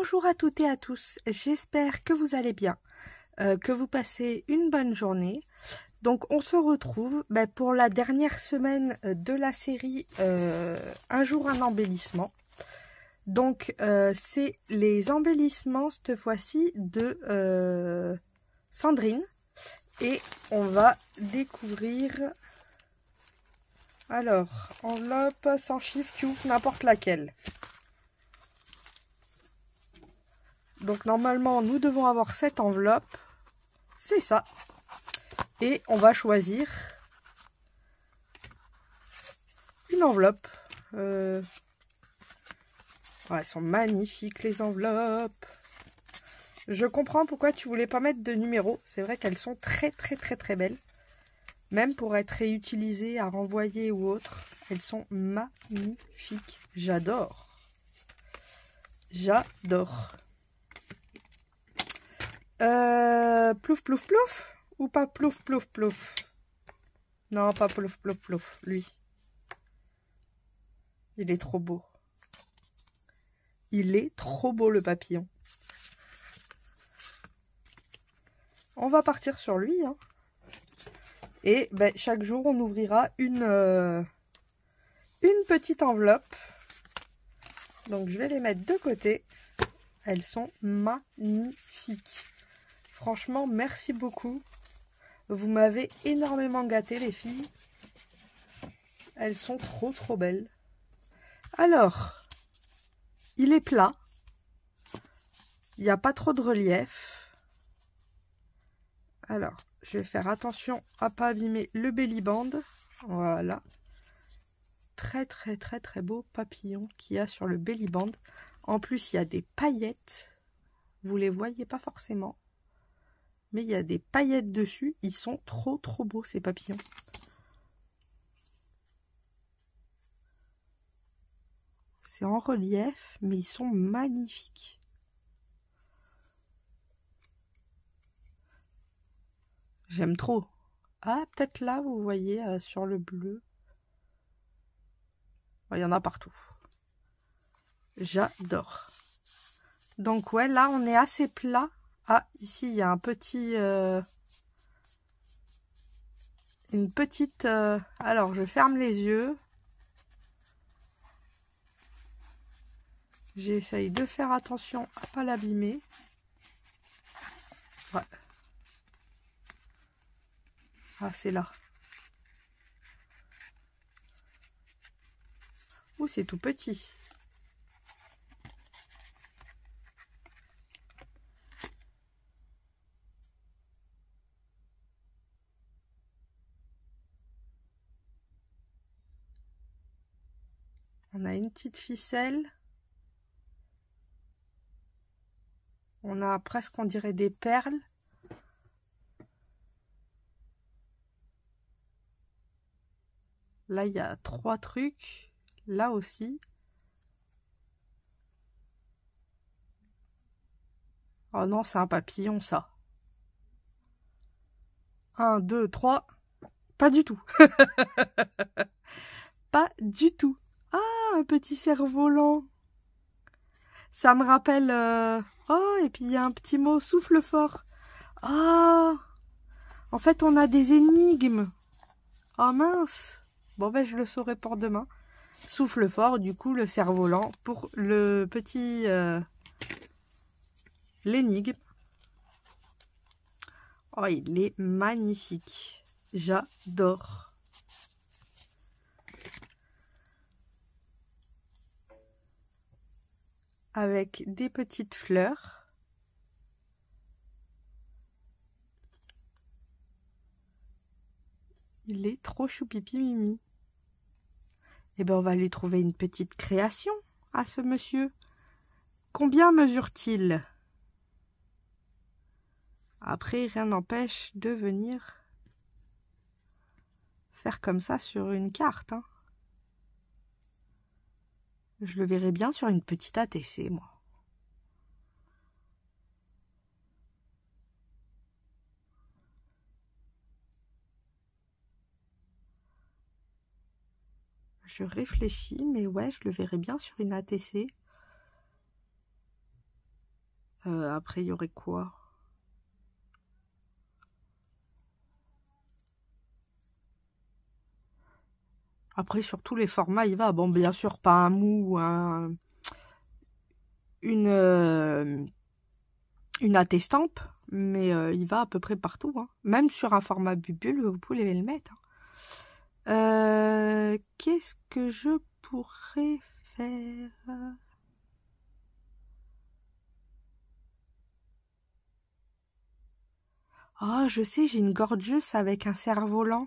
Bonjour à toutes et à tous, j'espère que vous allez bien, que vous passez une bonne journée. Donc on se retrouve pour la dernière semaine de la série Un jour un embellissement. Donc c'est les embellissements cette fois-ci de Sandrine. Et on va découvrir... Alors, enveloppe sans chiffre, tu ouvres n'importe laquelle. Donc normalement, nous devons avoir cette enveloppe. C'est ça. Et on va choisir une enveloppe. Ouais, elles sont magnifiques les enveloppes. Je comprends pourquoi tu voulais pas mettre de numéro. C'est vrai qu'elles sont très belles. Même pour être réutilisées, à renvoyer ou autre. Elles sont magnifiques. J'adore. J'adore. Plouf plouf plouf ou pas plouf plouf plouf? Non, pas plouf plouf plouf, lui. Il est trop beau. Il est trop beau le papillon. On va partir sur lui. Hein. Et chaque jour, on ouvrira une petite enveloppe. Donc, je vais les mettre de côté. Elles sont magnifiques. Franchement, merci beaucoup. Vous m'avez énormément gâté, les filles. Elles sont trop belles. Alors, il est plat. Il n'y a pas trop de relief. Alors, je vais faire attention à ne pas abîmer le belly band. Voilà. Très beau papillon qu'il y a sur le belly band. En plus, il y a des paillettes. Vous les voyez pas forcément. Mais il y a des paillettes dessus. Ils sont trop beaux, ces papillons. C'est en relief, mais ils sont magnifiques. J'aime trop. Ah, peut-être là, vous voyez, sur le bleu. Il y en a partout. J'adore. Donc, ouais, là, on est assez plat. Ah, ici, il y a un petit... une petite... alors, je ferme les yeux. J'essaye de faire attention à ne pas l'abîmer. Ouais. Ah, c'est là. Ouh, c'est tout petit. On a une petite ficelle. On a presque, on dirait, des perles. Là, il y a 3 trucs. Là aussi. Oh non, c'est un papillon, ça. 1, 2, 3. Pas du tout. Pas du tout. Ah, un petit cerf-volant. Ça me rappelle... Oh, et puis il y a un petit mot, souffle fort. Ah, en fait, on a des énigmes. Oh mince. Bon, je le saurai pour demain. Souffle fort, du coup, le cerf-volant pour le petit... l'énigme. Oh, il est magnifique. J'adore. Avec des petites fleurs. Il est trop choupipi mimi. Eh bien, on va lui trouver une petite création à ce monsieur. Combien mesure-t-il? Après, rien n'empêche de venir faire comme ça sur une carte. Hein. Je le verrai bien sur une petite ATC, moi. Je réfléchis, mais ouais, je le verrai bien sur une ATC. Après, il y aurait quoi? Après, sur tous les formats, il va. Bon, bien sûr, pas un mou, une attestampe, mais il va à peu près partout, hein. Même sur un format bubule, vous pouvez le mettre, hein. Qu'est-ce que je pourrais faire? Oh, je sais, j'ai une gorgeuse avec un cerf-volant.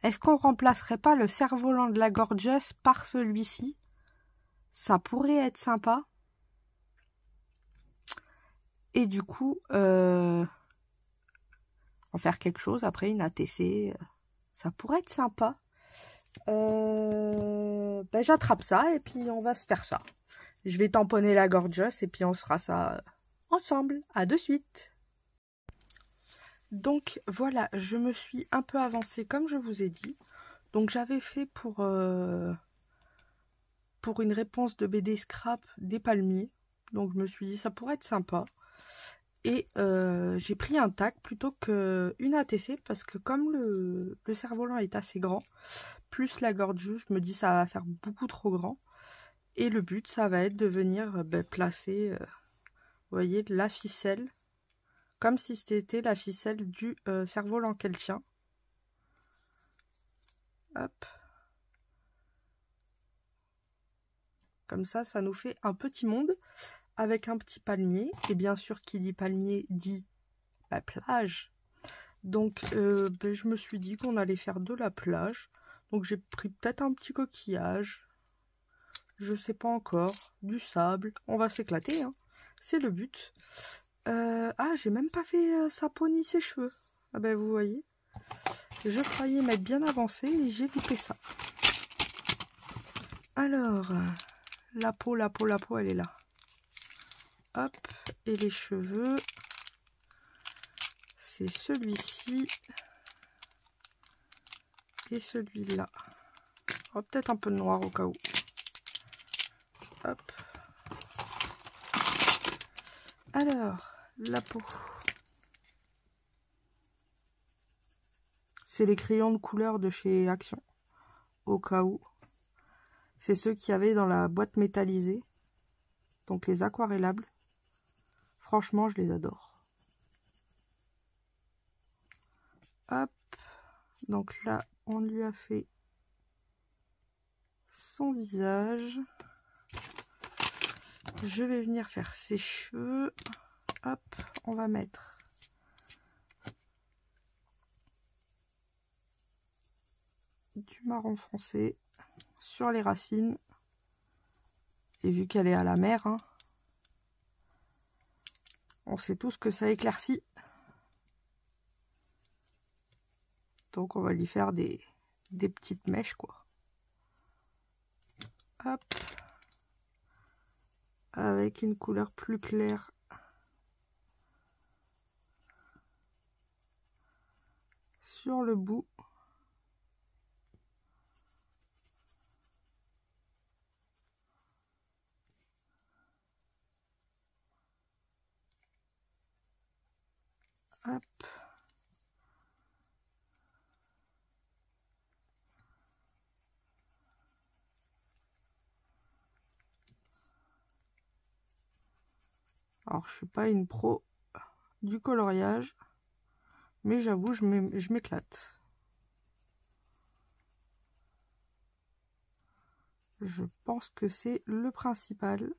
Est-ce qu'on remplacerait pas le cerf-volant de la gorgeuse par celui-ci? Ça pourrait être sympa. Et du coup, en faire quelque chose après, une ATC. Ça pourrait être sympa. Ben, j'attrape ça et puis on va se faire ça. Je vais tamponner la gorgeous et puis on se fera ça ensemble. À de suite. Donc voilà, je me suis un peu avancée comme je vous ai dit. Donc j'avais fait pour une réponse de BD Scrap des palmiers. Donc je me suis dit ça pourrait être sympa. Et j'ai pris un tac plutôt qu'une ATC parce que comme le cerf-volant est assez grand, plus la gorgeuse, je me dis ça va faire beaucoup trop grand. Et le but, ça va être de venir placer, vous voyez, la ficelle, comme si c'était la ficelle du cerf-volant qu'elle tient. Hop. Comme ça nous fait un petit monde avec un petit palmier. Et bien sûr, qui dit palmier dit la plage. Donc, je me suis dit qu'on allait faire de la plage. Donc, j'ai pris peut-être un petit coquillage. Je sais pas encore. Du sable. On va s'éclater, hein. C'est le but. Ah, j'ai même pas fait sa peau ni ses cheveux. Ah ben, vous voyez. Je croyais m'être bien avancé et j'ai loupé ça. Alors, la peau, elle est là. Hop. Et les cheveux, c'est celui-ci. Et celui-là. Oh, peut-être un peu de noir au cas où. Hop. Alors, la peau. C'est les crayons de couleur de chez Action. Au cas où. C'est ceux qu'il y avait dans la boîte métallisée. Donc les aquarellables. Franchement, je les adore. Hop. Donc là, on lui a fait son visage. Je vais venir faire ses cheveux. Hop, on va mettre du marron foncé sur les racines. Et vu qu'elle est à la mer, hein, on sait tous que ça éclaircit. Donc on va lui faire des petites mèches, quoi. Hop. Avec une couleur plus claire. Sur le bout. Hop. Alors, je suis pas une pro du coloriage, mais j'avoue, je m'éclate. Je pense que c'est le principal.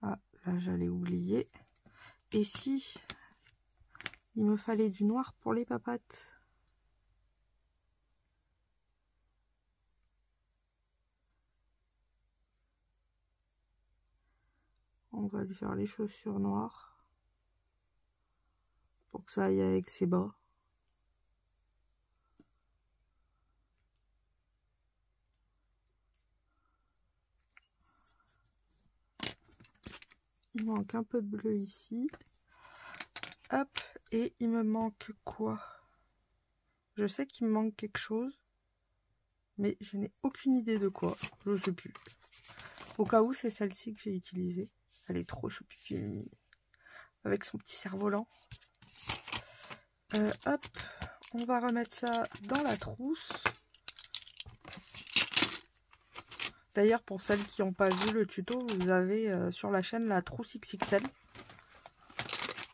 Ah, là, j'allais oublier. Et si il me fallait du noir pour les papates? On va lui faire les chaussures noires pour que ça aille avec ses bas. Il manque un peu de bleu ici. Hop, et il me manque quoi? Je sais qu'il me manque quelque chose. mais je n'ai aucune idée de quoi. Je ne sais plus. Au cas où, c'est celle-ci que j'ai utilisée. Elle est trop choupi avec son petit cerf-volant. Hop, on va remettre ça dans la trousse. D'ailleurs, pour celles qui n'ont pas vu le tuto, vous avez sur la chaîne la trousse XXL.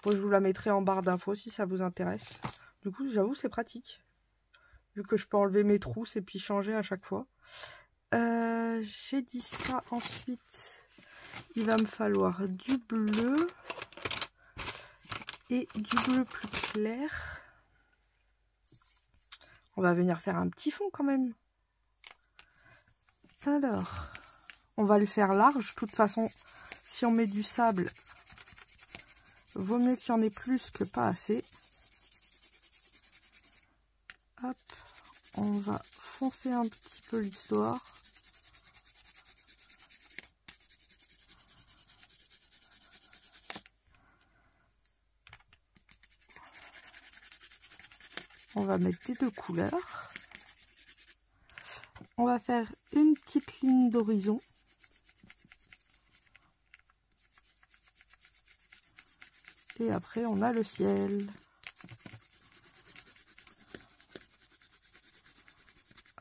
Moi, je vous la mettrai en barre d'infos si ça vous intéresse. Du coup, j'avoue, c'est pratique. Vu que je peux enlever mes trousses et puis changer à chaque fois. J'ai dit ça ensuite. Il va me falloir du bleu. Et du bleu plus clair. On va venir faire un petit fond quand même. Alors, on va le faire large. De toute façon, si on met du sable, vaut mieux qu'il y en ait plus que pas assez. Hop, on va foncer un petit peu l'histoire. On va mettre des deux couleurs. On va faire une petite ligne d'horizon. Et après, on a le ciel.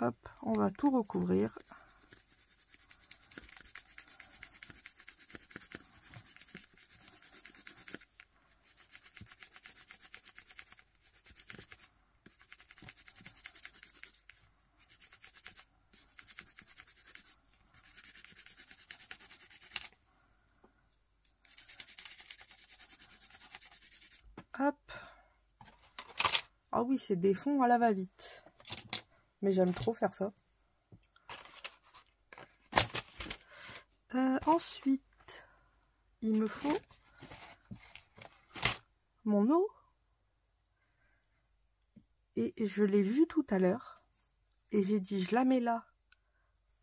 Hop, on va tout recouvrir. Hop. Ah oui, c'est des fonds à la va-vite. Mais j'aime trop faire ça. Ensuite, il me faut mon eau. Et je l'ai vue tout à l'heure. Et j'ai dit, je la mets là.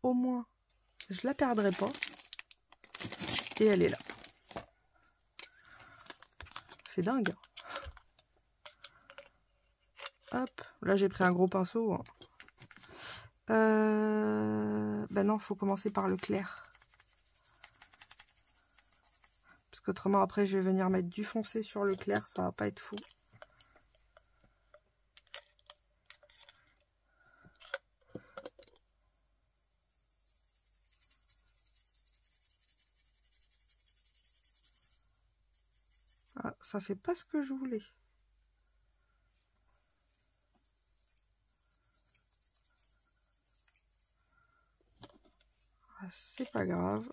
Au moins, je la perdrai pas. Et elle est là. C'est dingue. Hop, là j'ai pris un gros pinceau. Hein. Ben non, faut commencer par le clair. Parce qu'autrement après je vais venir mettre du foncé sur le clair, ça va pas être fou. Ah, ça fait pas ce que je voulais. Ah, c'est pas grave.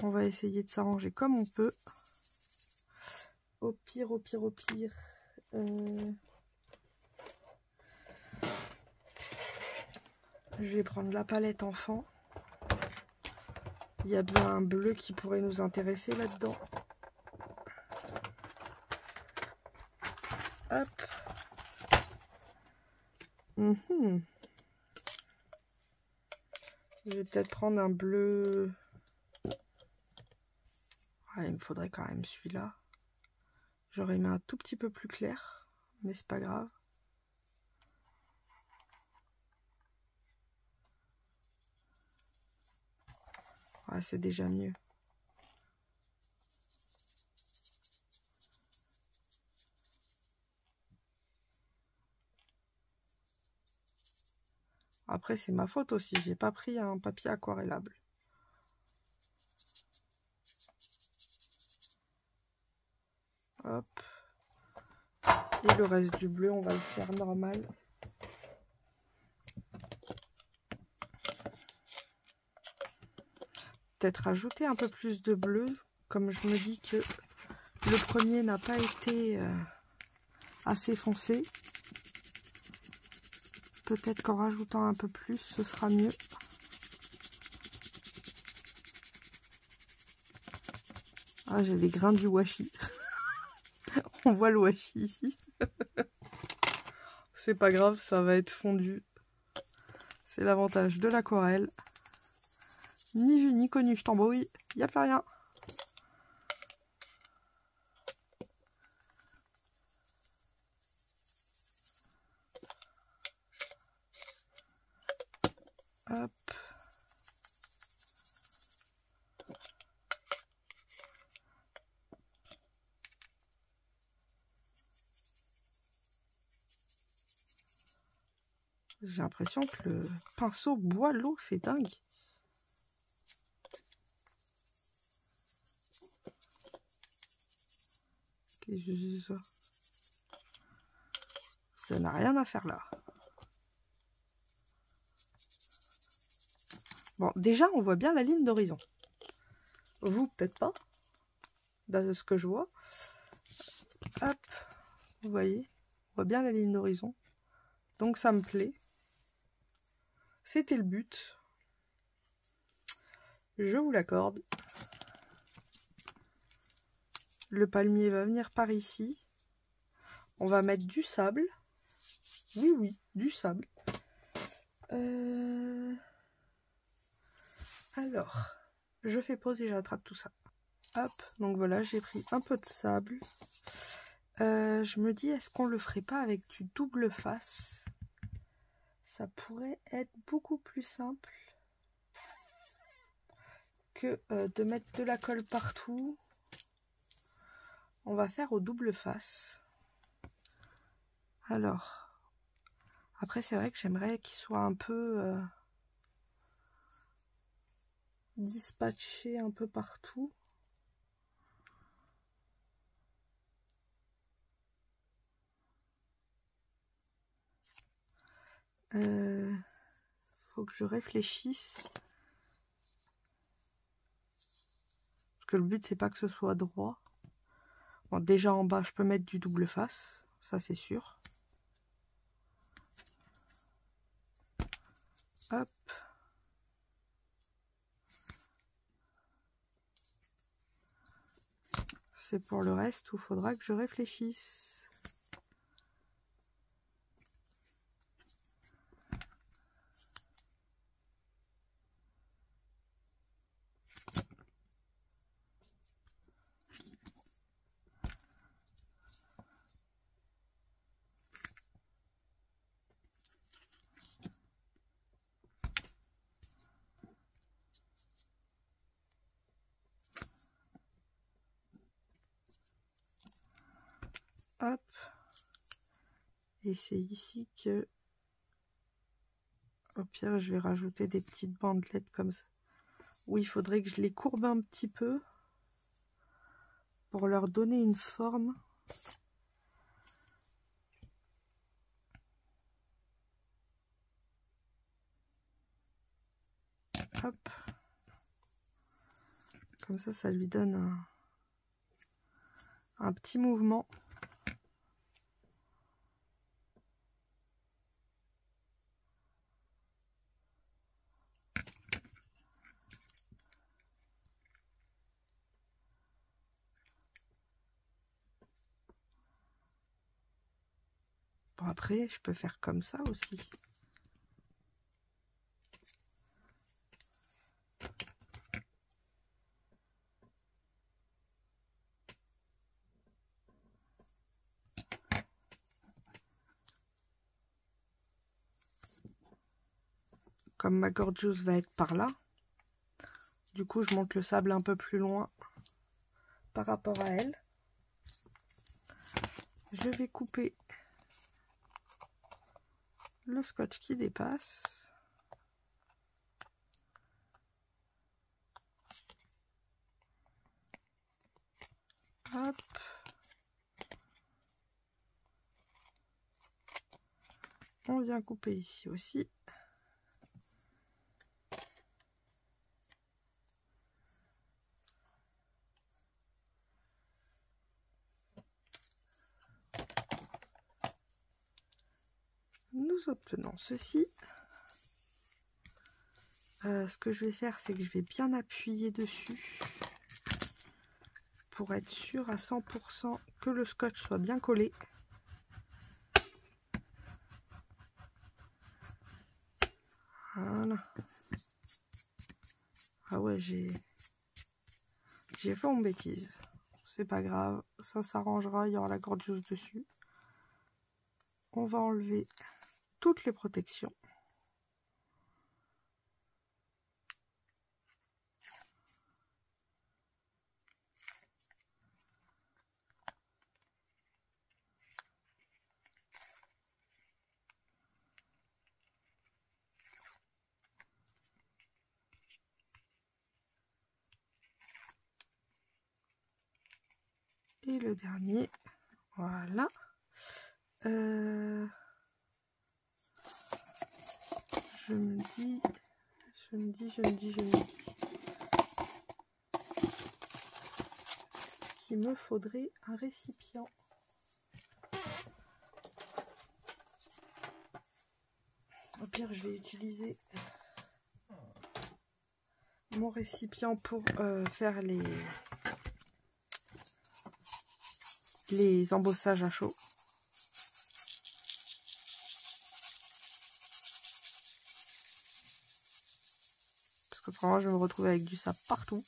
On va essayer de s'arranger comme on peut. Au pire, au pire, au pire. Je vais prendre la palette enfant. Il y a bien un bleu qui pourrait nous intéresser là-dedans. Hop. Je vais peut-être prendre un bleu. Ouais, il me faudrait quand même celui-là. J'aurais mis un tout petit peu plus clair, mais c'est pas grave. Ouais, c'est déjà mieux. Après, c'est ma faute aussi. J'ai pas pris un papier aquarellable. Hop. Et le reste du bleu, on va le faire normal. Peut-être ajouter un peu plus de bleu. Comme je me dis que le premier n'a pas été assez foncé. Peut-être qu'en rajoutant un peu plus, ce sera mieux. Ah, j'ai les grains du washi. On voit le washi ici. C'est pas grave, ça va être fondu. C'est l'avantage de l'aquarelle. Ni vu ni connu, je t'embrouille. Il n'y a plus rien. J'ai l'impression que le pinceau boit l'eau, c'est dingue. Qu'est-ce que c'est ça? Ça n'a rien à faire là. Bon, déjà, on voit bien la ligne d'horizon. Vous, peut-être pas, de ce que je vois. Hop, vous voyez, on voit bien la ligne d'horizon. Donc ça me plaît. C'était le but. Je vous l'accorde. Le palmier va venir par ici. On va mettre du sable. Oui, oui, du sable. Alors, je fais pause et j'attrape tout ça. Hop, donc voilà, j'ai pris un peu de sable. Je me dis, est-ce qu'on le ferait pas avec du double face? Ça pourrait être beaucoup plus simple que de mettre de la colle partout. On va faire au double face. Alors, après c'est vrai que j'aimerais qu'il soit un peu dispatché un peu partout. Faut que je réfléchisse. Parce que le but c'est pas que ce soit droit. Bon, déjà en bas je peux mettre du double face, ça c'est sûr. Hop. C'est pour le reste où il faudra que je réfléchisse. Hop. Et c'est ici que, au pire, je vais rajouter des petites bandelettes comme ça. Oui, il faudrait que je les courbe un petit peu pour leur donner une forme. Hop. Comme ça lui donne un petit mouvement. Bon, après, je peux faire comme ça aussi. Comme ma gorgeuse va être par là, du coup, je monte le sable un peu plus loin par rapport à elle. Je vais couper le scotch qui dépasse. Hop. On vient couper ici aussi. Nous obtenons ceci. Ce que je vais faire, c'est que je vais bien appuyer dessus pour être sûr à 100% que le scotch soit bien collé. Voilà. Ah ouais, j'ai fait une bêtise. C'est pas grave, ça s'arrangera, il y aura la gorgeuse dessus. On va enlever toutes les protections. Et le dernier, voilà. Je me dis qu'il me faudrait un récipient. Au pire, je vais utiliser mon récipient pour faire les embossages à chaud. Parce que vraiment, je vais me retrouver avec du sable partout.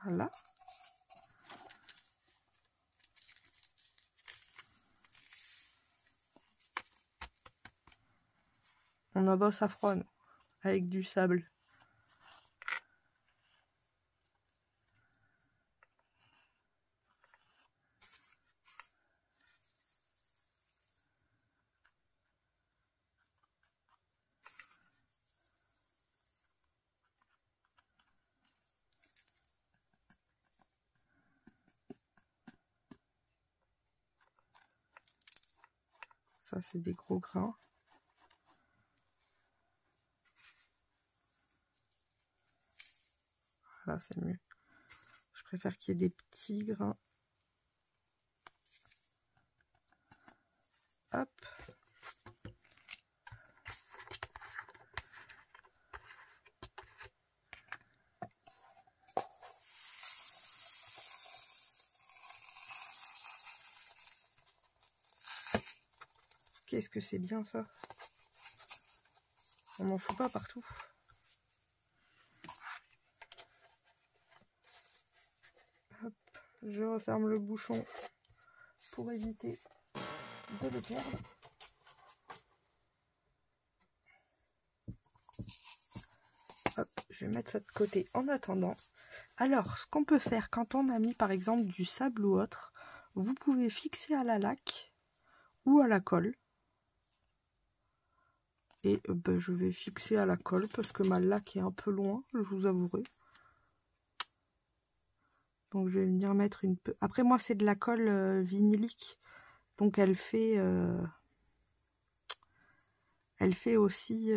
Voilà. On embosse à froid, nous, avec du sable. Ça, c'est des gros grains. Voilà, c'est mieux. Je préfère qu'il y ait des petits grains. Hop. Qu'est-ce que c'est bien ça? On n'en fout pas partout. Hop, je referme le bouchon pour éviter de le perdre. Hop, je vais mettre ça de côté en attendant. Alors, ce qu'on peut faire quand on a mis par exemple du sable ou autre, vous pouvez fixer à la laque ou à la colle. Et je vais fixer à la colle parce que ma laque est un peu loin, je vous avouerai. Donc je vais venir mettre une peu. Après moi c'est de la colle vinylique, donc elle fait aussi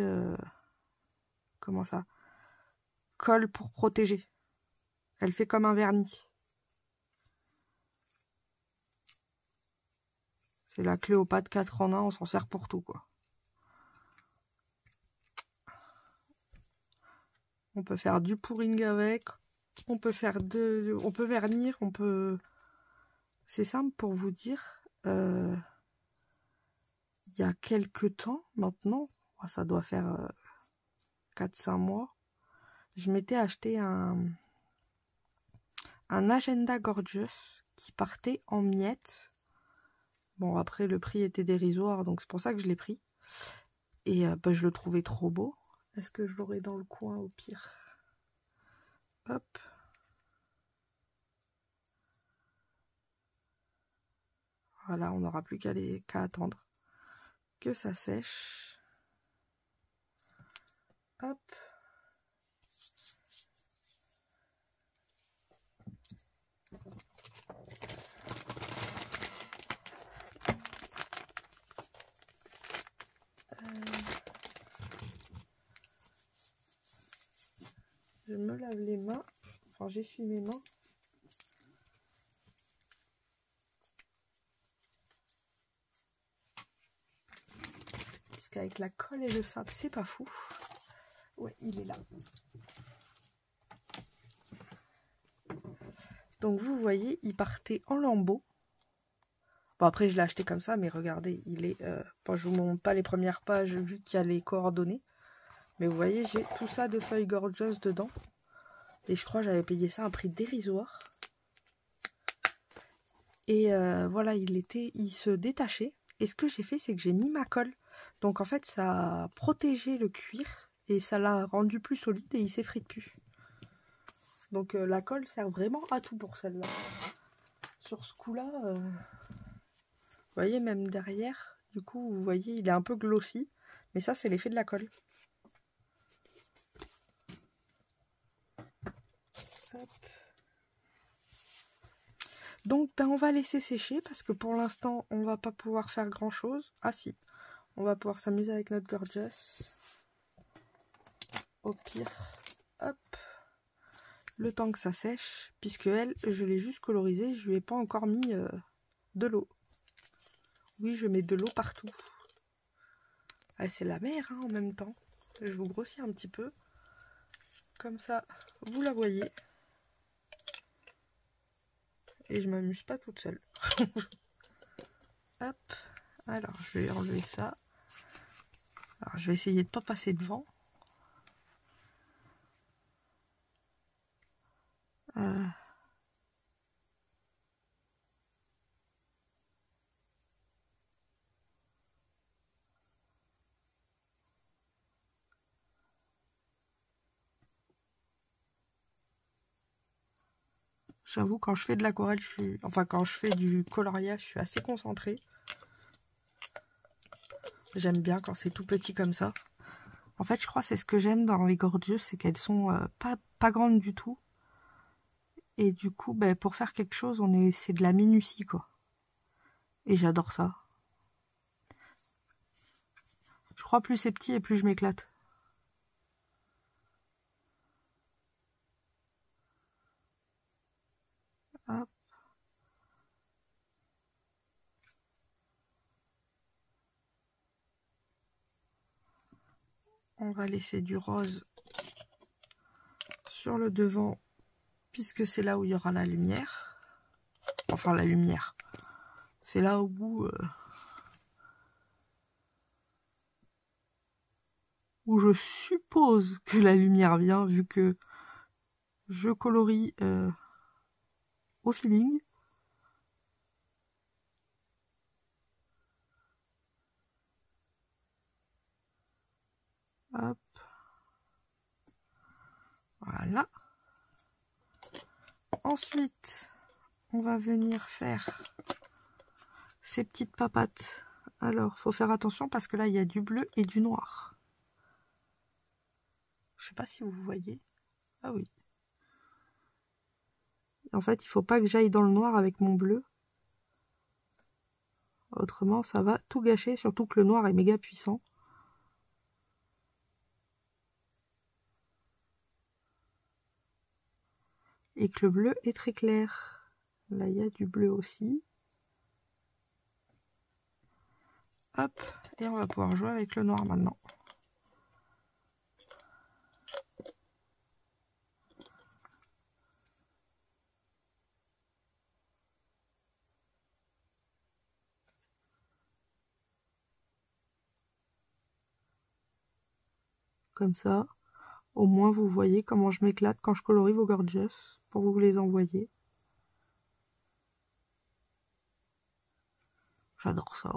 comment ça, colle pour protéger. Elle fait comme un vernis. C'est la Cléopâtre 4 en 1, on s'en sert pour tout quoi. On peut faire du pouring avec, on peut faire on peut vernir, on peut. C'est simple pour vous dire. Il y a quelques temps maintenant, ça doit faire 4-5 mois, je m'étais acheté un agenda Gorgeous qui partait en miettes. Bon, après le prix était dérisoire, donc c'est pour ça que je l'ai pris. Et je le trouvais trop beau. Est-ce que je l'aurai dans le coin au pire? Hop. Voilà, on n'aura plus qu'à attendre que ça sèche. Hop. Je me lave les mains. Enfin, j'essuie mes mains. Parce qu'avec la colle et le sable, c'est pas fou. Ouais, il est là. Donc vous voyez, il partait en lambeaux. Bon, après je l'ai acheté comme ça, mais regardez, il est... bon, je vous montre pas les premières pages vu qu'il y a les coordonnées. Mais vous voyez, j'ai tout ça de feuilles Gorgeous dedans. Et je crois que j'avais payé ça à un prix dérisoire. Et voilà, il se détachait. Et ce que j'ai fait, c'est que j'ai mis ma colle. Donc en fait, ça a protégé le cuir. Et ça l'a rendu plus solide et il s'effrite plus. Donc la colle sert vraiment à tout pour celle-là. Sur ce coup-là, vous voyez même derrière, du coup, vous voyez, il est un peu glossy. Mais ça, c'est l'effet de la colle. Hop. Donc, ben, on va laisser sécher parce que pour l'instant, on va pas pouvoir faire grand chose. Ah si, on va pouvoir s'amuser avec notre Gorgeous. Au pire, hop, le temps que ça sèche, puisque elle, je l'ai juste colorisée, je lui ai pas encore mis de l'eau. Oui, je mets de l'eau partout. Ah, c'est la mer hein, en même temps. Je vous grossis un petit peu. Comme ça, vous la voyez. Et je m'amuse pas toute seule. Hop, alors je vais enlever ça. Alors je vais essayer de pas passer devant. J'avoue, quand je fais de l'aquarelle, quand je fais du coloriage, je suis assez concentrée. J'aime bien quand c'est tout petit comme ça. En fait, je crois que c'est ce que j'aime dans les Gorgeous, c'est qu'elles sont pas grandes du tout. Et du coup, ben, pour faire quelque chose, c'est de la minutie, quoi. Et j'adore ça. Je crois plus c'est petit et plus je m'éclate. Hop. On va laisser du rose sur le devant, puisque c'est là où il y aura la lumière. Enfin, la lumière. C'est là où je suppose que la lumière vient, vu que je colorie au feeling. Hop. Voilà. Ensuite, on va venir faire ces petites papates. Alors, faut faire attention parce que là, il y a du bleu et du noir. Je sais pas si vous voyez. Ah oui. En fait, il faut pas que j'aille dans le noir avec mon bleu. Autrement, ça va tout gâcher, surtout que le noir est méga puissant. Et que le bleu est très clair. Là, il y a du bleu aussi. Hop, et on va pouvoir jouer avec le noir maintenant. Comme ça, au moins vous voyez comment je m'éclate quand je colorie vos Gorgeous pour vous les envoyer. J'adore ça.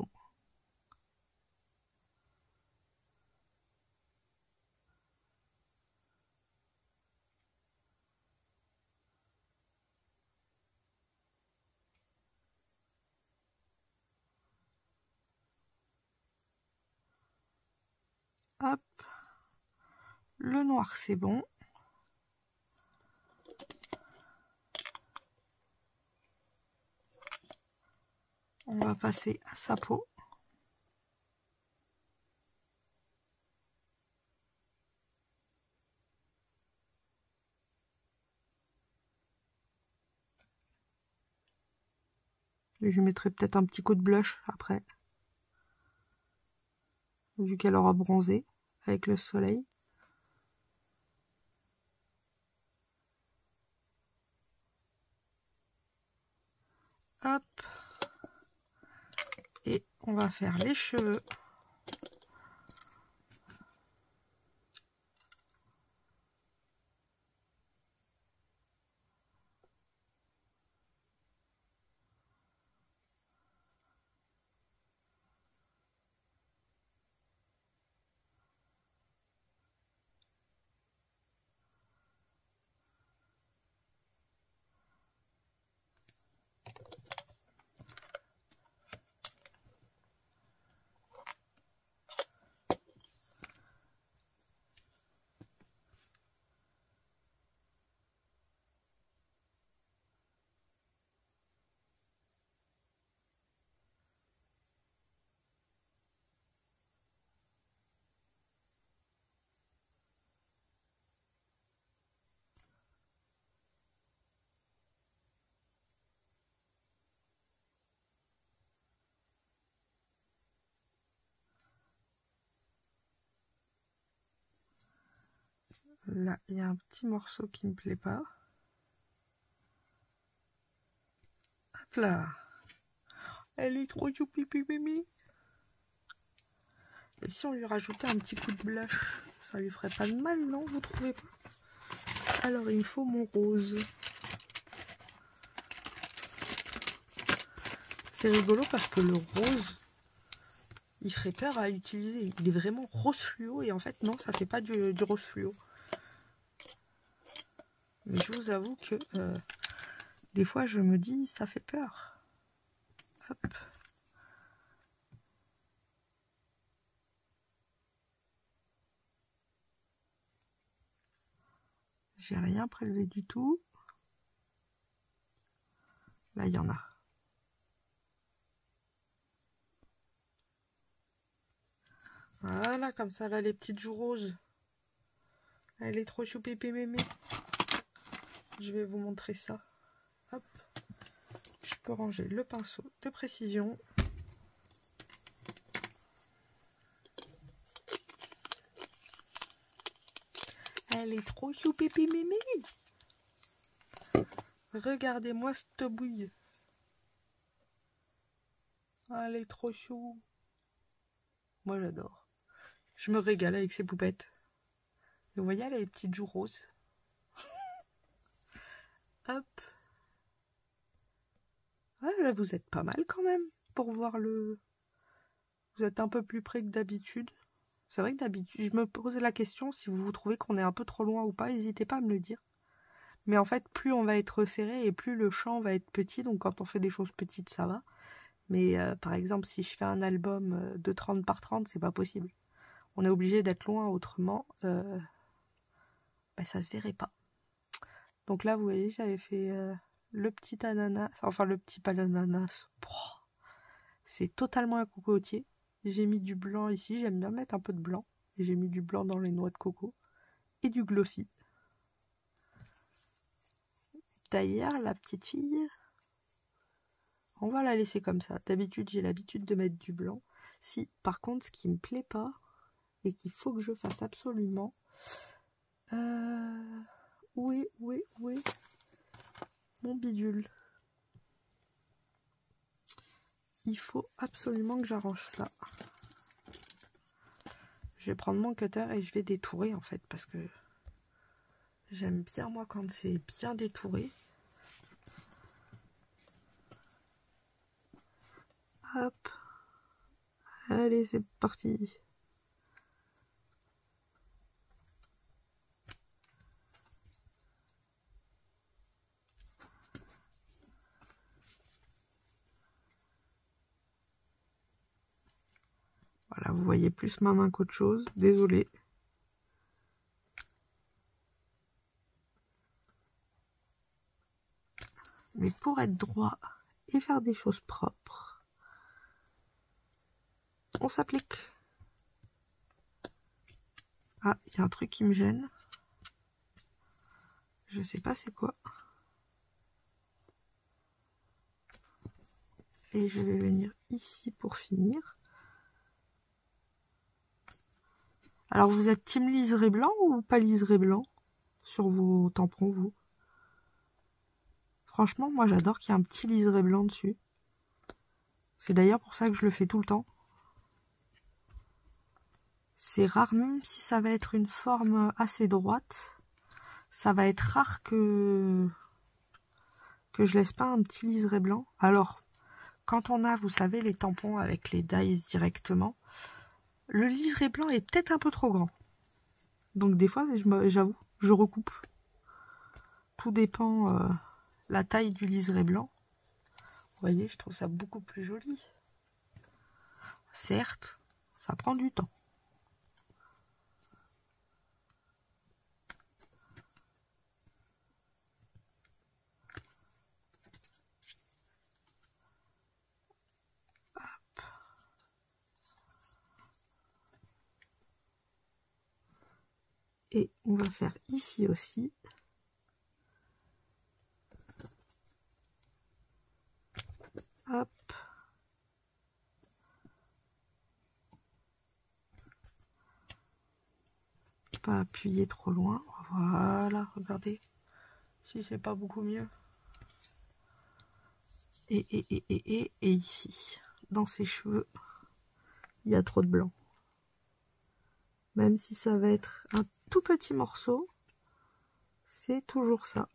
Hop, le noir c'est bon. On va passer à sa peau. Et je mettrai peut-être un petit coup de blush après. Vu qu'elle aura bronzé avec le soleil. Hop. Et on va faire les cheveux. Là, il y a un petit morceau qui me plaît pas. Hop là. Elle est trop choupi mimi. Et si on lui rajoutait un petit coup de blush, ça lui ferait pas de mal, non? Vous trouvez pas? Alors, il me faut mon rose. C'est rigolo parce que le rose, il ferait peur à utiliser. Il est vraiment rose fluo et en fait, non, ça fait pas du rose fluo. Mais je vous avoue que des fois, je me dis, ça fait peur. Hop. J'ai rien prélevé du tout. Là, il y en a. Voilà, comme ça, là, les petites joues roses. Elle est trop choupépé mémé. Je vais vous montrer ça. Hop. Je peux ranger le pinceau de précision. Elle est trop choupépé mémé. Regardez-moi cette bouille. Elle est trop chou. Moi, j'adore. Je me régale avec ces poupettes. Vous voyez, les petites joues roses. Hop. Ah, là, vous êtes pas mal quand même pour voir le... Vous êtes un peu plus près que d'habitude. C'est vrai que d'habitude, je me posais la question si vous trouvez qu'on est un peu trop loin ou pas. N'hésitez pas à me le dire. Mais en fait, plus on va être serré et plus le champ va être petit. Donc quand on fait des choses petites, ça va. Mais par exemple, si je fais un album de 30 par 30, c'est pas possible. On est obligé d'être loin, autrement, ça se verrait pas. Donc là, vous voyez, j'avais fait le petit ananas, enfin le petit ananas. C'est totalement un cocotier. J'ai mis du blanc ici, j'aime bien mettre un peu de blanc. Et j'ai mis du blanc dans les noix de coco. Et du glossy. D'ailleurs, la petite fille, on va la laisser comme ça. D'habitude, j'ai l'habitude de mettre du blanc. Si, par contre, ce qui me plaît pas, et qu'il faut que je fasse absolument... Où est mon bidule? Il faut absolument que j'arrange ça. Je vais prendre mon cutter et je vais détourer en fait, parce que j'aime bien moi quand c'est bien détouré. Hop. Allez, c'est parti. Voilà, vous voyez plus ma main qu'autre chose. Désolée. Mais pour être droit et faire des choses propres, on s'applique. Ah, il y a un truc qui me gêne. Je sais pas c'est quoi. Et je vais venir ici pour finir. Alors vous êtes team liseré blanc ou pas liseré blanc sur vos tampons, vous? Franchement, moi j'adore qu'il y ait un petit liseré blanc dessus. C'est d'ailleurs pour ça que je le fais tout le temps. C'est rare, même si ça va être une forme assez droite, ça va être rare que je laisse pas un petit liseré blanc. Alors, quand on a, vous savez, les tampons avec les dies directement, le liseré blanc est peut-être un peu trop grand. Donc des fois, j'avoue, je recoupe. Tout dépend la taille du liseré blanc. Vous voyez, je trouve ça beaucoup plus joli. Certes, ça prend du temps. Et on va faire ici aussi. Hop. Pas appuyer trop loin. Voilà, regardez. Si c'est pas beaucoup mieux. Et ici, dans ses cheveux, il y a trop de blanc. Même si ça va être un tout petit morceau, c'est toujours ça.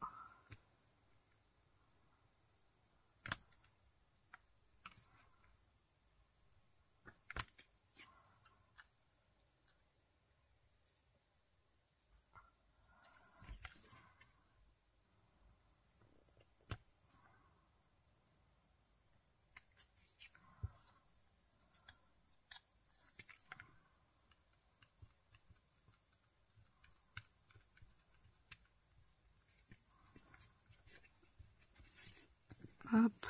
Hop.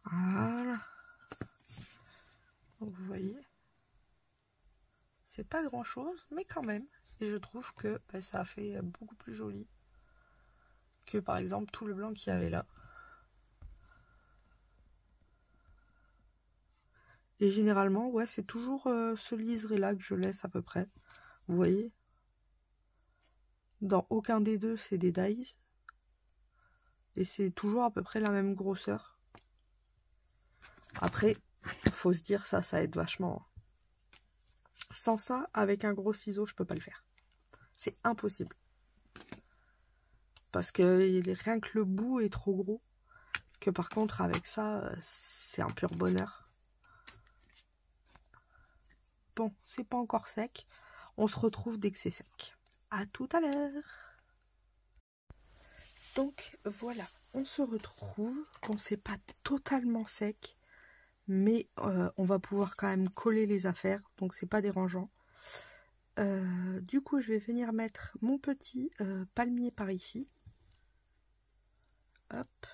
Voilà. Donc vous voyez, c'est pas grand chose, mais quand même. Et je trouve que ça a fait beaucoup plus joli que par exemple tout le blanc qu'il y avait là. Et généralement, ouais, c'est toujours ce liseré là que je laisse à peu près. Vous voyez, dans aucun des deux, c'est des dyes. Et c'est toujours à peu près la même grosseur. Après, faut se dire ça aide vachement. Sans ça, avec un gros ciseau, je peux pas le faire. C'est impossible. Parce que rien que le bout est trop gros. Que par contre, avec ça, c'est un pur bonheur. Bon, c'est pas encore sec. On se retrouve dès que c'est sec. À tout à l'heure. Donc voilà, on se retrouve. Bon, c'est pas totalement sec, mais on va pouvoir quand même coller les affaires, donc c'est pas dérangeant. Du coup, je vais venir mettre mon petit palmier par ici. Hop.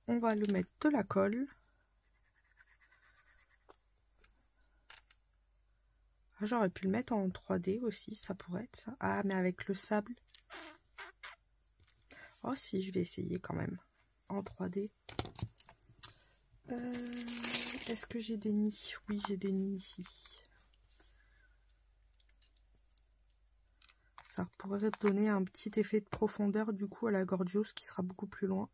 On va le mettre de la colle. Ah, j'aurais pu le mettre en 3D aussi, ça pourrait être ça. Ah, mais avec le sable. Oh si, je vais essayer quand même. En 3D. Est-ce que j'ai des nids? Oui, j'ai des nids ici. Ça pourrait donner un petit effet de profondeur du coup à la Gorgios qui sera beaucoup plus loin.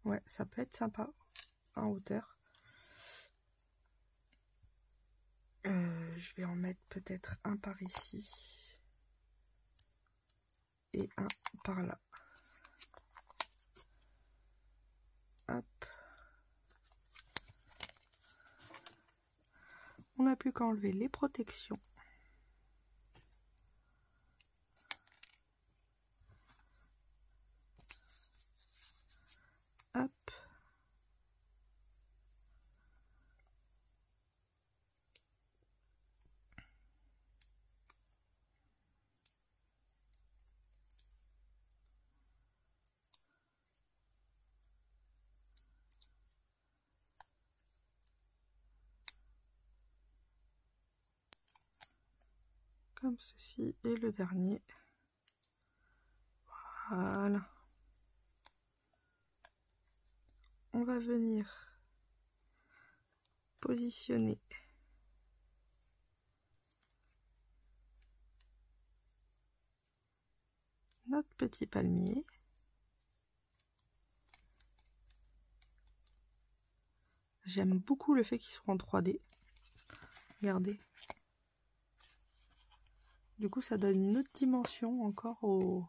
Ouais, ça peut être sympa en hauteur. Je vais en mettre peut-être un par ici et un par là. Hop. On n'a plus qu'à enlever les protections. Hop. Comme ceci, et le dernier. Voilà. On va venir positionner notre petit palmier. J'aime beaucoup le fait qu'il soit en 3D. Regardez. Du coup, ça donne une autre dimension encore au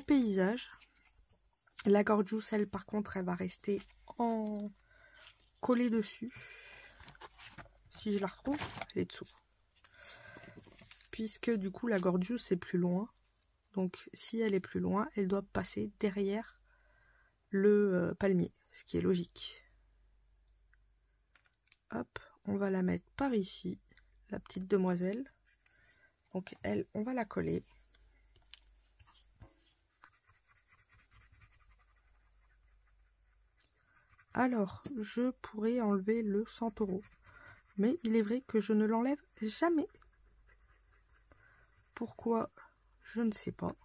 paysage. La Gorgios, elle, par contre, elle va rester en collée dessus. Si je la retrouve, elle est dessous. Puisque du coup, la Gorgios est plus loin. Donc, si elle est plus loin, elle doit passer derrière le palmier, ce qui est logique. Hop, on va la mettre par ici, la petite demoiselle. Donc elle, on va la coller. Alors, je pourrais enlever le centauro. Mais il est vrai que je ne l'enlève jamais. Pourquoi? Je ne sais pas.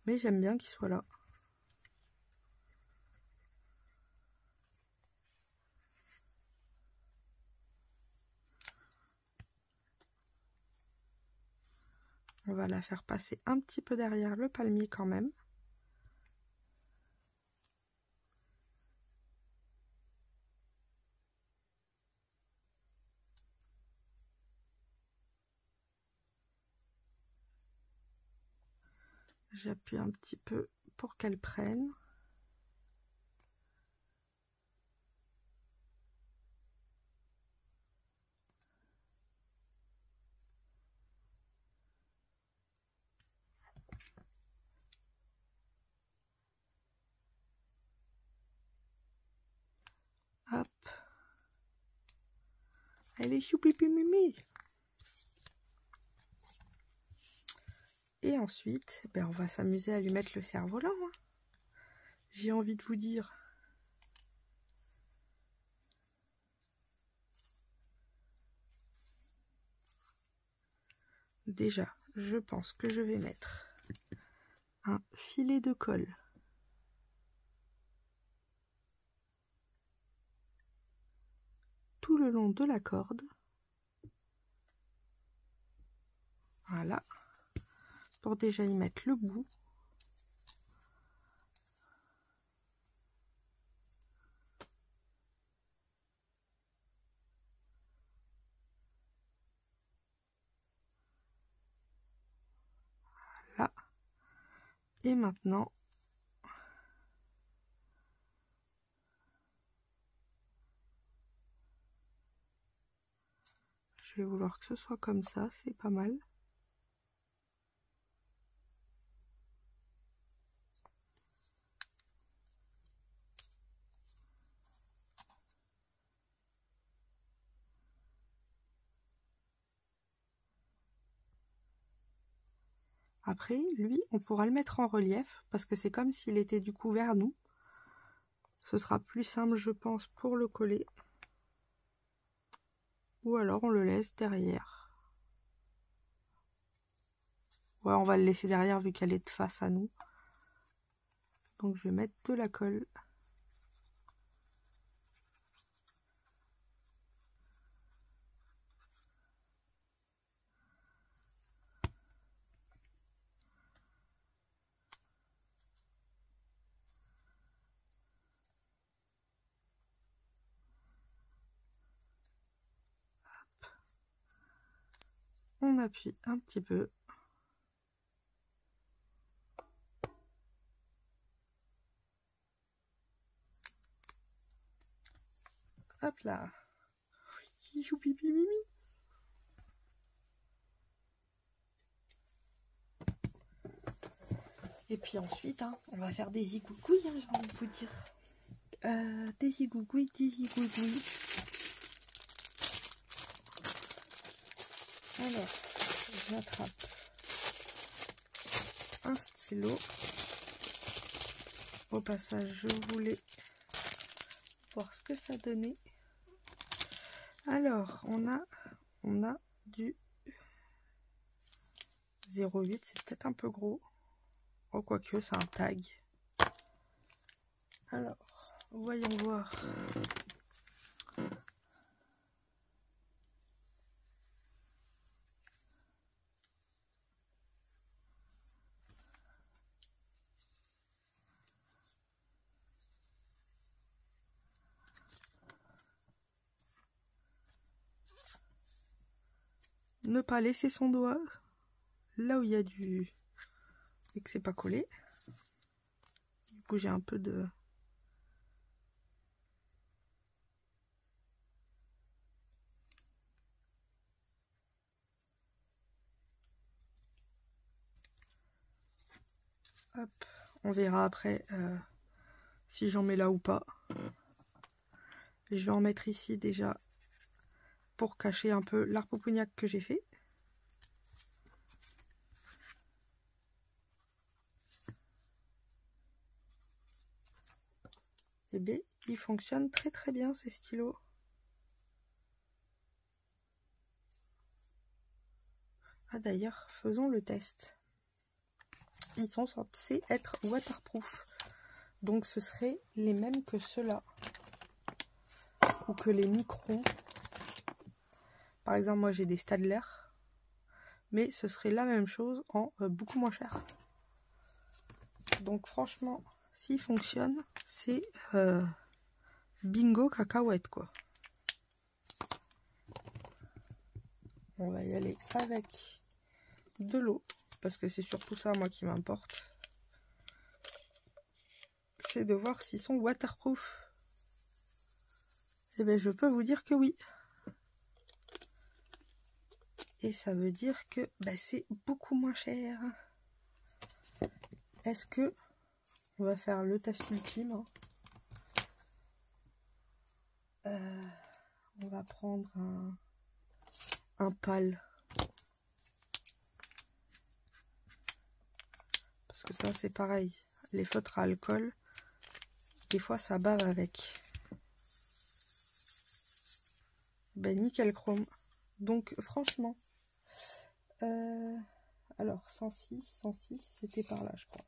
Mais j'aime bien qu'il soit là. On va la faire passer un petit peu derrière le palmier quand même. J'appuie un petit peu pour qu'elle prenne. Hop. Elle est choupipi mimi. Et ensuite, ben on va s'amuser à lui mettre le cerf-volant. Hein. J'ai envie de vous dire. Déjà, je pense que je vais mettre un filet de colle. Tout le long de la corde. Voilà. Pour déjà y mettre le bout. Voilà. Et maintenant, je vais vouloir que ce soit comme ça, c'est pas mal. Après, lui, on pourra le mettre en relief parce que c'est comme s'il était du coup vers nous. Ce sera plus simple, je pense, pour le coller. Ou alors on le laisse derrière. Ouais, on va le laisser derrière vu qu'elle est de face à nous. Donc je vais mettre de la colle. On appuie un petit peu. Hop là. Choupipi mimi. Et puis ensuite, hein, on va faire des zigougouilles, hein, j'ai envie de vous dire. Des zigougouilles, des zigougouilles. Alors, j'attrape un stylo. Au passage, je voulais voir ce que ça donnait. Alors, on a du 0,8, c'est peut-être un peu gros. Oh, quoique, c'est un tag. Alors, voyons voir. Ne pas laisser son doigt là où il y a du... et que c'est pas collé. Du coup, j'ai un peu de... Hop, on verra après si j'en mets là ou pas. Je vais en mettre ici déjà pour cacher un peu l'art poupougnac que j'ai fait. Et bien, il fonctionne très très bien ces stylos. Ah d'ailleurs, faisons le test. Ils sont censés être waterproof. Donc ce serait les mêmes que ceux-là. Ou que les Micron. Par exemple, moi j'ai des Staedtler. Mais ce serait la même chose en beaucoup moins cher. Donc franchement, s'il fonctionne, c'est bingo cacahuète quoi. On va y aller avec de l'eau. Parce que c'est surtout ça moi qui m'importe. C'est de voir s'ils sont waterproof. Et bien je peux vous dire que oui. Et ça veut dire que bah, c'est beaucoup moins cher. Est-ce que on va faire le test ultime, hein. On va prendre un pal. Parce que ça c'est pareil. Les feutres à alcool, des fois ça bave avec. Ben nickel chrome. Donc franchement. Alors 106, c'était par là je crois.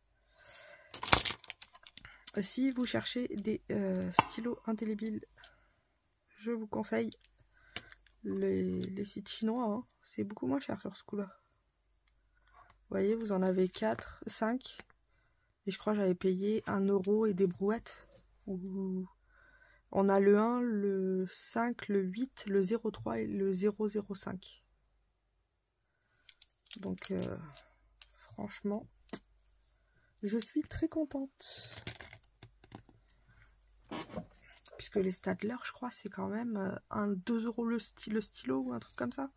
Si vous cherchez des stylos indélébiles, je vous conseille les sites chinois, hein. C'est beaucoup moins cher sur ce coup-là. Vous voyez, vous en avez 4, 5. Et je crois que j'avais payé 1 € et des brouettes. On a le 1, le 5, le 8, le 03 et le 005. Donc, franchement, je suis très contente. Puisque les Staedtler, je crois, c'est quand même 2 € le stylo ou un truc comme ça.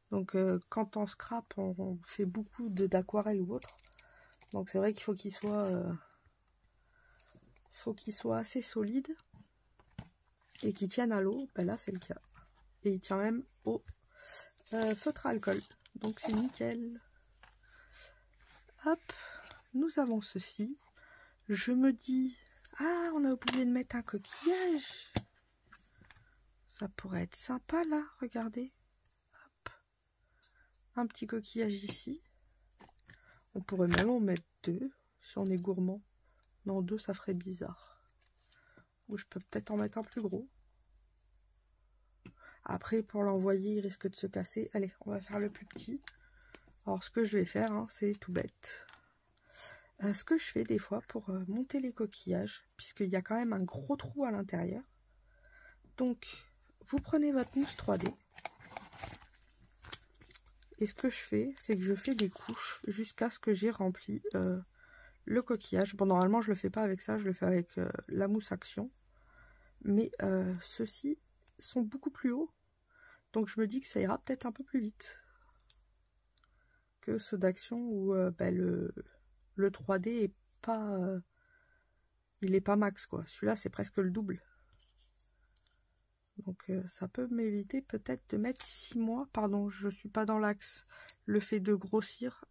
Donc, quand on scrape, on fait beaucoup d'aquarelle ou autre. Donc, c'est vrai qu'il faut qu'il soit assez solide et qu'il tienne à l'eau. Ben là, c'est le cas. Et il tient même au feutre à alcool. Donc, c'est nickel. Hop, nous avons ceci. Je me dis... Ah, on a oublié de mettre un coquillage. Ça pourrait être sympa, là. Regardez. Hop. Un petit coquillage ici. On pourrait même en mettre 2, si on est gourmand. Non, 2, ça ferait bizarre. Ou je peux peut-être en mettre un plus gros. Après, pour l'envoyer, il risque de se casser. Allez, on va faire le plus petit. Alors, ce que je vais faire, hein, c'est tout bête. Ce que je fais des fois pour monter les coquillages, puisqu'il y a quand même un gros trou à l'intérieur. Donc, vous prenez votre mousse 3D. Et ce que je fais, c'est que je fais des couches jusqu'à ce que j'ai rempli le coquillage. Bon, normalement, je le fais pas avec ça, je le fais avec la mousse Action. Mais ceux-ci sont beaucoup plus hauts. Donc, je me dis que ça ira peut-être un peu plus vite que ceux d'Action où le 3D est pas... il est pas max, quoi. Celui-là, c'est presque le double. Donc, ça peut m'éviter peut-être de mettre 6 mois. Pardon, je suis pas dans l'axe. Le fait de grossir.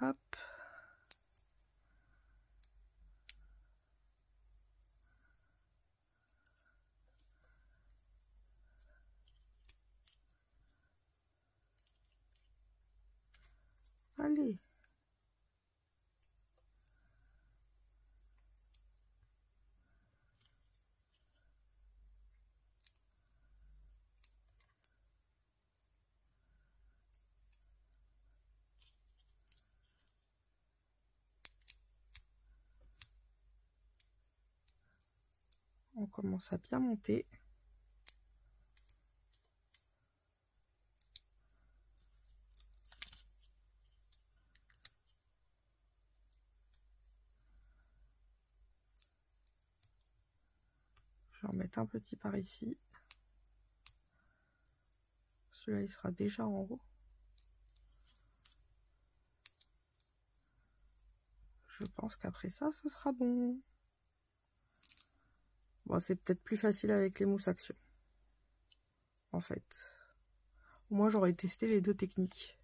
Hop. Allez. On commence à bien monter. Je vais en mettre un petit par ici. Celui-là, il sera déjà en haut. Je pense qu'après ça, ce sera bon. Bon, c'est peut-être plus facile avec les mousses Action. en fait. Moi j'aurais testé les deux techniques.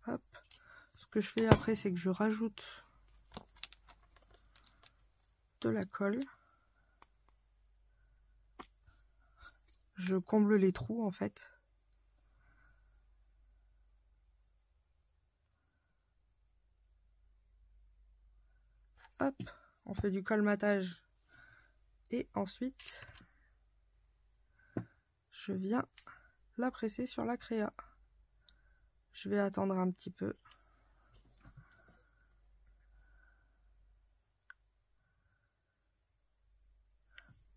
Hop. Ce que je fais après, c'est que je rajoute de la colle. Je comble les trous en fait. Hop, on fait du colmatage. Et ensuite, je viens la presser sur la créa. Je vais attendre un petit peu.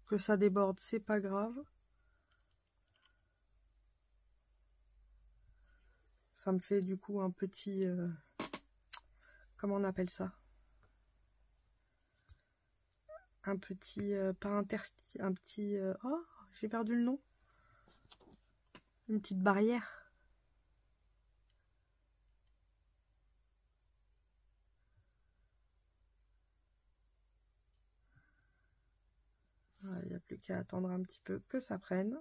Que ça déborde, c'est pas grave. Ça me fait du coup un petit... comment on appelle ça? Un petit... pas interstice, un petit... oh, j'ai perdu le nom. Une petite barrière. Il n'y a plus qu'à attendre un petit peu que ça prenne.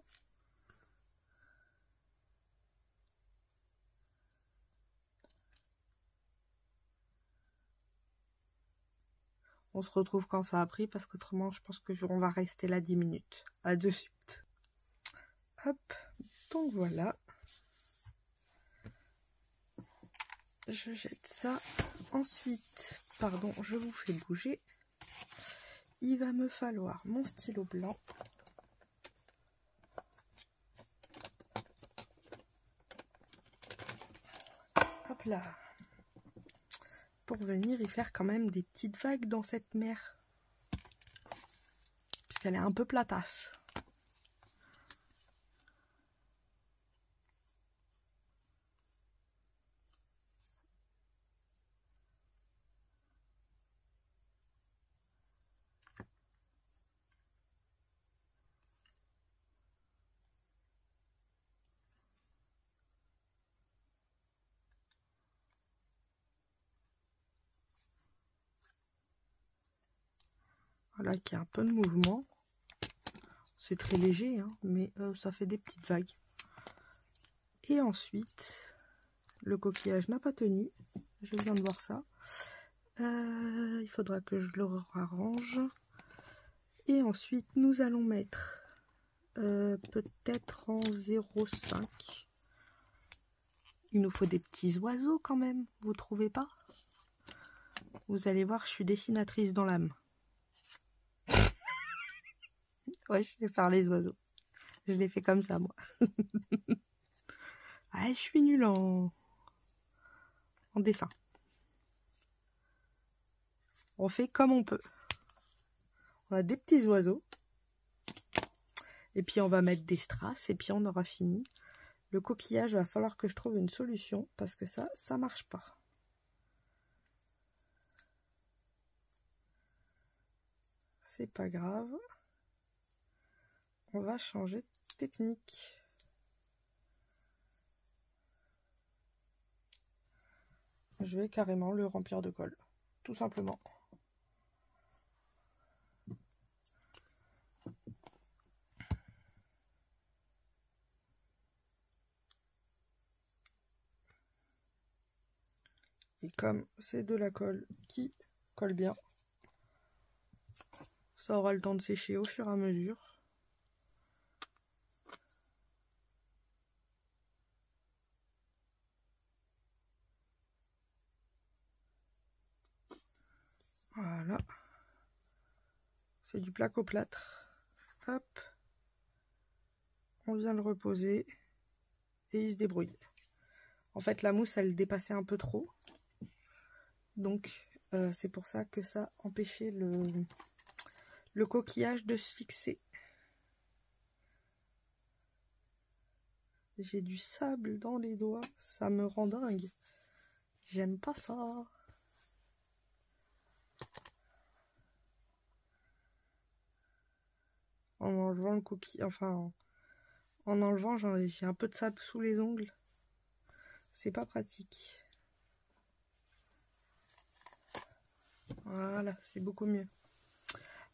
On se retrouve quand ça a pris parce qu'autrement je pense que on va rester là 10 minutes. À de suite. Hop, donc voilà. Je jette ça. Ensuite, pardon, je vous fais bouger. Il va me falloir mon stylo blanc. Hop là. Pour venir y faire quand même des petites vagues dans cette mer. Puisqu'elle est un peu platasse. Voilà, qui a un peu de mouvement. C'est très léger, hein, mais ça fait des petites vagues. Et ensuite, le coquillage n'a pas tenu. Je viens de voir ça. Il faudra que je le arrange. Et ensuite, nous allons mettre peut-être en 0,5. Il nous faut des petits oiseaux quand même, vous trouvez pas? Vous allez voir, je suis dessinatrice dans l'âme. Ouais, je vais faire les oiseaux. Je les fais comme ça, moi. Ouais, je suis nulle en dessin. On fait comme on peut. On a des petits oiseaux. Et puis on va mettre des strass et puis on aura fini. Le coquillage, va falloir que je trouve une solution parce que ça marche pas. C'est pas grave. On va changer de technique. Je vais carrément le remplir de colle, tout simplement. Et comme c'est de la colle qui colle bien, ça aura le temps de sécher au fur et à mesure. Voilà. C'est du placo-plâtre. Hop. On vient le reposer. Et il se débrouille. En fait, la mousse, elle dépassait un peu trop. Donc, c'est pour ça que ça empêchait le coquillage de se fixer. J'ai du sable dans les doigts. Ça me rend dingue. J'aime pas ça. En enlevant le coquillage, enfin, en enlevant, j'ai un peu de sable sous les ongles. C'est pas pratique. Voilà, c'est beaucoup mieux.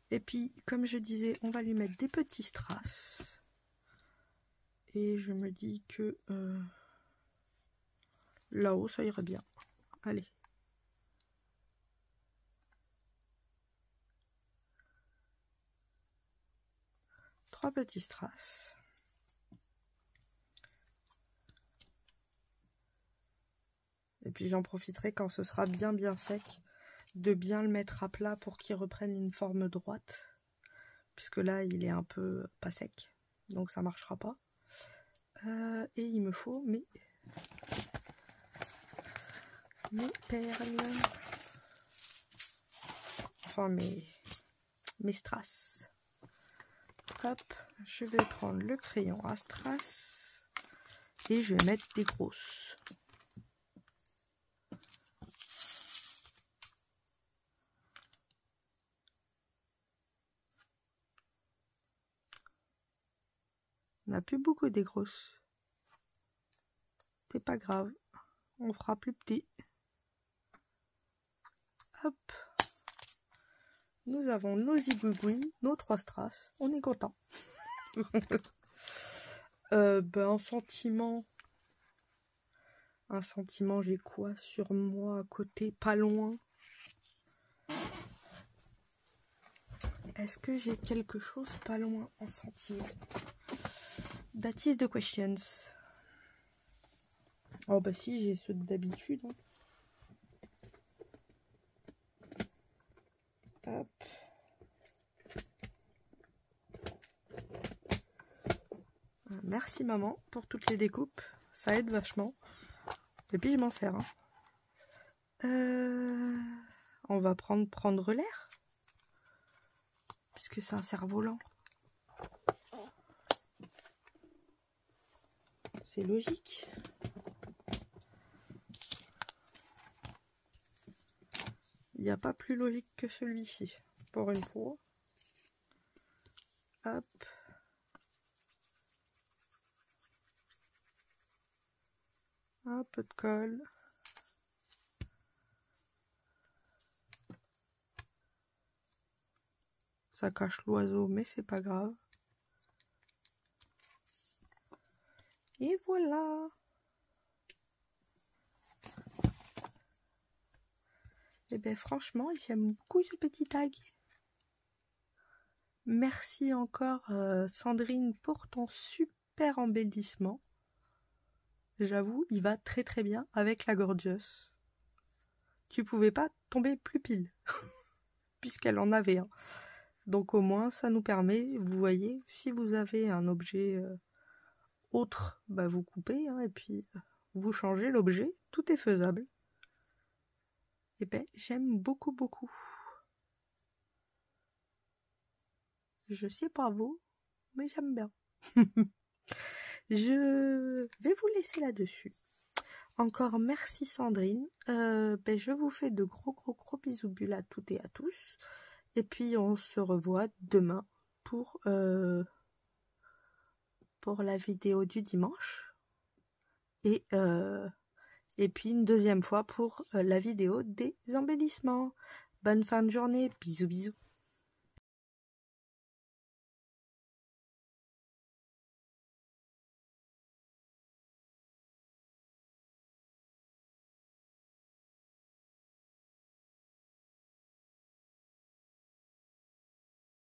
Et puis, comme je disais, on va lui mettre des petits strass. Et je me dis que là-haut, ça irait bien. Allez. Trois petits strass. Et puis j'en profiterai quand ce sera bien sec de bien le mettre à plat pour qu'il reprenne une forme droite. Puisque là, il est un peu pas sec. Donc ça marchera pas. Et il me faut mes perles. Enfin mes strass. Hop, je vais prendre le crayon à strass. Et je vais mettre des grosses. On n'a plus beaucoup des grosses. C'est pas grave. On fera plus petit. Hop. Nous avons nos zigouigouis, nos 3 strass. On est content. Un sentiment. Un sentiment, j'ai quoi sur moi à côté? Pas loin. Est-ce que j'ai quelque chose pas loin en sentiment? That is the questions. Oh bah si, j'ai ceux d'habitude. Hein. Hop. Merci maman pour toutes les découpes. Ça aide vachement. Et puis je m'en sers. Hein. On va prendre l'air. Puisque c'est un cerf-volant. C'est logique. Il n'y a pas plus logique que celui-ci, pour une fois. Hop. Un peu de colle. Ça cache l'oiseau, mais c'est pas grave. Et voilà. Et bien franchement, j'aime beaucoup ce petit tag. Merci encore Sandrine pour ton super embellissement. J'avoue, il va très bien avec la Gorgeous. Tu pouvais pas tomber plus pile, puisqu'elle en avait un. Donc au moins, ça nous permet, vous voyez, si vous avez un objet autre, bah vous coupez, hein, et puis vous changez l'objet, tout est faisable. Et ben, j'aime beaucoup. Je sais pas vous, mais j'aime bien. Je vais vous laisser là-dessus. Encore merci Sandrine. Je vous fais de gros bisous bulles à toutes et à tous. Et puis on se revoit demain pour la vidéo du dimanche. Et puis une deuxième fois pour la vidéo des embellissements. Bonne fin de journée. Bisous.